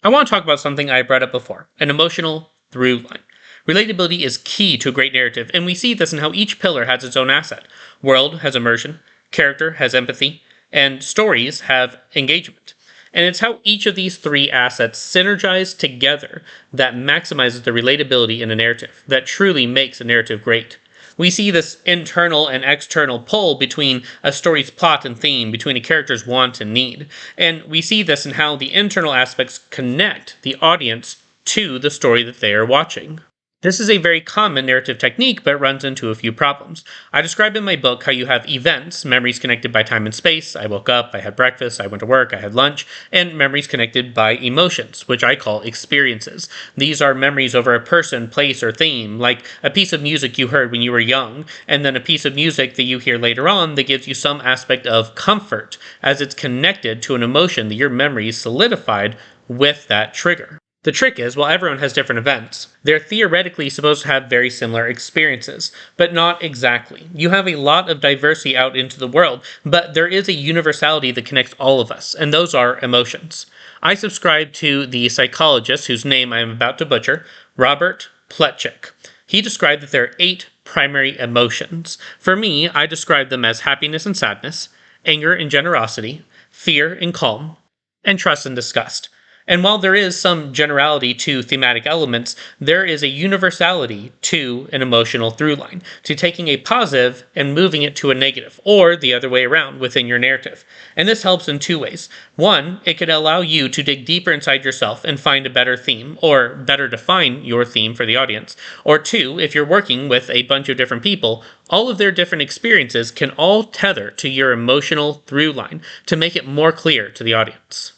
I want to talk about something I brought up before, an emotional through line. Relatability is key to a great narrative, and we see this in how each pillar has its own asset. World has immersion, character has empathy, and stories have engagement. And it's how each of these three assets synergize together that maximizes the relatability in a narrative, that truly makes a narrative great. We see this internal and external pull between a story's plot and theme, between a character's want and need. And we see this in how the internal aspects connect the audience to the story that they are watching. This is a very common narrative technique, but runs into a few problems. I describe in my book how you have events, memories connected by time and space. I woke up, I had breakfast, I went to work, I had lunch, and memories connected by emotions, which I call experiences. These are memories over a person, place, or theme, like a piece of music you heard when you were young, and then a piece of music that you hear later on that gives you some aspect of comfort, as it's connected to an emotion that your memory solidified with that trigger. The trick is, while everyone has different events, they're theoretically supposed to have very similar experiences, but not exactly. You have a lot of diversity out into the world, but there is a universality that connects all of us, and those are emotions. I subscribe to the psychologist whose name I am about to butcher, Robert Plutchik. He described that there are 8 primary emotions. For me, I describe them as happiness and sadness, anger and generosity, fear and calm, and trust and disgust. And while there is some generality to thematic elements, there is a universality to an emotional through line, to taking a positive and moving it to a negative, or the other way around within your narrative. And this helps in 2 ways. One, it can allow you to dig deeper inside yourself and find a better theme, or better define your theme for the audience. Or 2, if you're working with a bunch of different people, all of their different experiences can all tether to your emotional through line to make it more clear to the audience.